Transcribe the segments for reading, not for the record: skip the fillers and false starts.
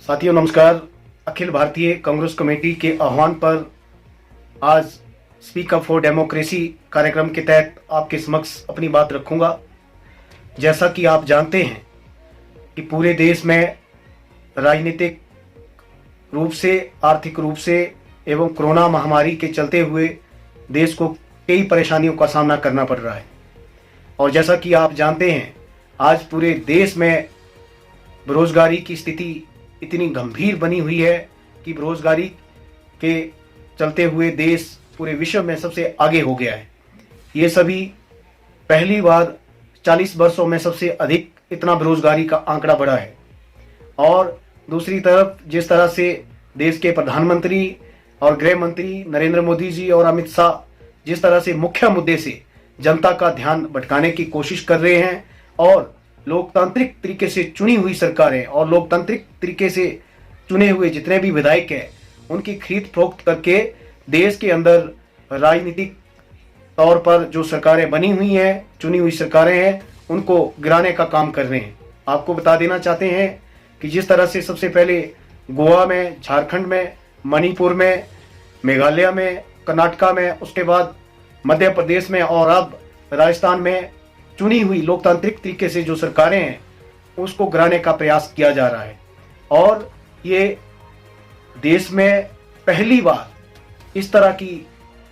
साथियों नमस्कार। अखिल भारतीय कांग्रेस कमेटी के आह्वान पर आज स्पीक अप फॉर डेमोक्रेसी कार्यक्रम के तहत आपके समक्ष अपनी बात रखूंगा। जैसा कि आप जानते हैं कि पूरे देश में राजनीतिक रूप से, आर्थिक रूप से एवं कोरोना महामारी के चलते हुए देश को कई परेशानियों का सामना करना पड़ रहा है। और जैसा कि आप जानते हैं, आज पूरे देश में बेरोजगारी की स्थिति इतनी गंभीर बनी हुई है कि बेरोजगारी के चलते हुए देश पूरे विश्व में सबसे आगे हो गया है। ये सभी पहली बार 40 वर्षों में सबसे अधिक इतना बेरोजगारी का आंकड़ा बढ़ा है। और दूसरी तरफ जिस तरह से देश के प्रधानमंत्री और गृह मंत्री नरेंद्र मोदी जी और अमित शाह जिस तरह से मुख्य मुद्दे से जनता का ध्यान भटकाने की कोशिश कर रहे हैं और लोकतांत्रिक तरीके से चुनी हुई सरकारें और लोकतांत्रिक तरीके से चुने हुए जितने भी विधायक हैं उनकी खरीद फरोख्त करके देश के अंदर राजनीतिक तौर पर जो सरकारें बनी हुई हैं, चुनी हुई सरकारें हैं, उनको गिराने का काम कर रहे हैं। आपको बता देना चाहते हैं कि जिस तरह से सबसे पहले गोवा में, झारखंड में, मणिपुर में, मेघालय में, कर्नाटका में, उसके बाद मध्य प्रदेश में और अब राजस्थान में चुनी हुई लोकतांत्रिक तरीके से जो सरकारें हैं उसको गिराने का प्रयास किया जा रहा है। और ये देश में पहली बार इस तरह की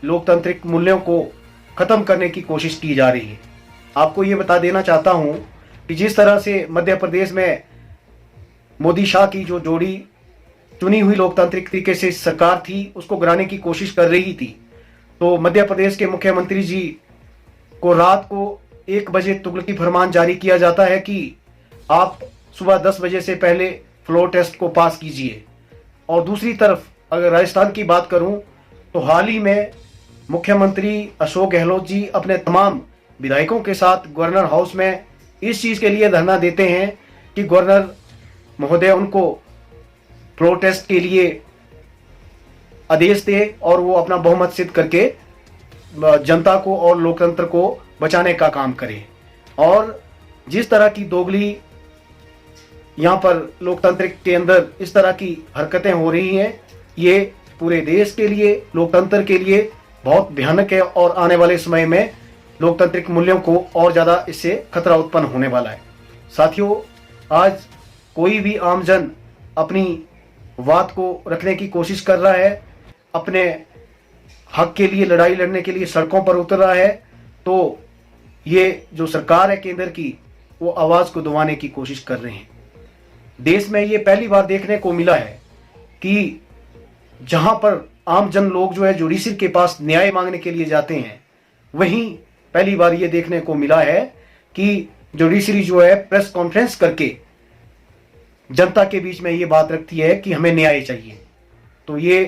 लोकतांत्रिक मूल्यों को खत्म करने की कोशिश की जा रही है। आपको ये बता देना चाहता हूं कि जिस तरह से मध्य प्रदेश में मोदी शाह की जो जोड़ी चुनी हुई लोकतांत्रिक तरीके से सरकार थी उसको गिराने की कोशिश कर रही थी, तो मध्य प्रदेश के मुख्यमंत्री जी को रात को 1 बजे तुगलकी फरमान जारी किया जाता है कि आप सुबह 10 बजे से पहले फ्लोर टेस्ट को पास कीजिए। और दूसरी तरफ अगर राजस्थान की बात करूं तो हाल ही में मुख्यमंत्री अशोक गहलोत जी अपने तमाम विधायकों के साथ गवर्नर हाउस में इस चीज के लिए धरना देते हैं कि गवर्नर महोदय उनको फ्लोर टेस्ट के लिए आदेश दे और वो अपना बहुमत सिद्ध करके जनता को और लोकतंत्र को बचाने का काम करे। और जिस तरह की दोगली यहाँ पर लोकतांत्रिक के अंदर इस तरह की हरकतें हो रही हैं, ये पूरे देश के लिए, लोकतंत्र के लिए बहुत भयानक है और आने वाले समय में लोकतांत्रिक मूल्यों को और ज़्यादा इससे खतरा उत्पन्न होने वाला है। साथियों, आज कोई भी आमजन अपनी बात को रखने की कोशिश कर रहा है, अपने हक के लिए लड़ाई लड़ने के लिए सड़कों पर उतर रहा है, तो ये जो सरकार है केंद्र की वो आवाज को दबाने की कोशिश कर रहे हैं। देश में ये पहली बार देखने को मिला है कि जहां पर आम जन लोग जो है जुडिशरी के पास न्याय मांगने के लिए जाते हैं, वहीं पहली बार ये देखने को मिला है कि जुडिशरी जो है प्रेस कॉन्फ्रेंस करके जनता के बीच में ये बात रखती है कि हमें न्याय चाहिए। तो ये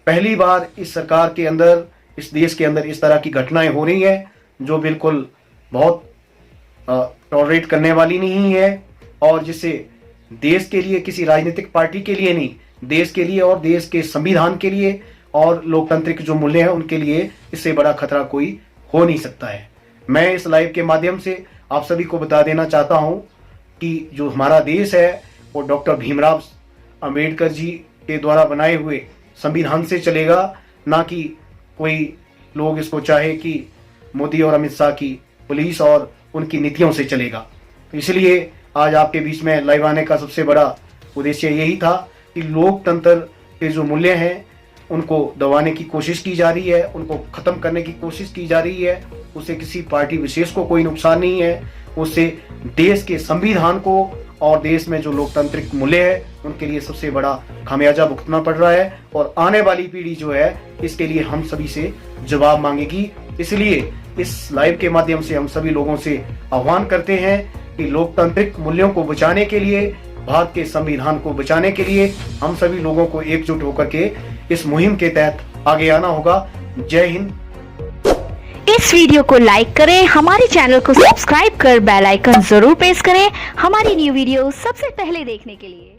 पहली बार इस सरकार के अंदर, इस देश के अंदर इस तरह की घटनाएं हो रही हैं जो बिल्कुल बहुत टॉलरेट करने वाली नहीं है और जिससे देश के लिए, किसी राजनीतिक पार्टी के लिए नहीं, देश के लिए और देश के संविधान के लिए और लोकतांत्रिक जो मूल्य हैं उनके लिए इससे बड़ा खतरा कोई हो नहीं सकता है। मैं इस लाइव के माध्यम से आप सभी को बता देना चाहता हूं कि जो हमारा देश है वो डॉक्टर भीमराव अंबेडकर जी के द्वारा बनाए हुए संविधान से चलेगा, ना कि कोई लोग इसको चाहे कि मोदी और अमित शाह की पुलिस और उनकी नीतियों से चलेगा। तो इसलिए आज आपके बीच में लाइव आने का सबसे बड़ा उद्देश्य यही था कि लोकतंत्र के जो मूल्य हैं उनको दबाने की कोशिश की जा रही है, उनको खत्म करने की कोशिश की जा रही है। उससे किसी पार्टी विशेष को कोई नुकसान नहीं है, उससे देश के संविधान को और देश में जो लोकतांत्रिक मूल्य है उनके लिए सबसे बड़ा खामियाजा भुगतना पड़ रहा है। और आने वाली पीढ़ी जो है इसके लिए हम सभी से जवाब मांगेगी। इसलिए इस लाइव के माध्यम से हम सभी लोगों से आह्वान करते हैं कि लोकतांत्रिक मूल्यों को बचाने के लिए, भारत के संविधान को बचाने के लिए हम सभी लोगों को एकजुट होकर के इस मुहिम के तहत आगे आना होगा। जय हिंद। इस वीडियो को लाइक करें, हमारे चैनल को सब्सक्राइब कर बेल आइकन जरूर प्रेस करें हमारी न्यू वीडियो सबसे पहले देखने के लिए।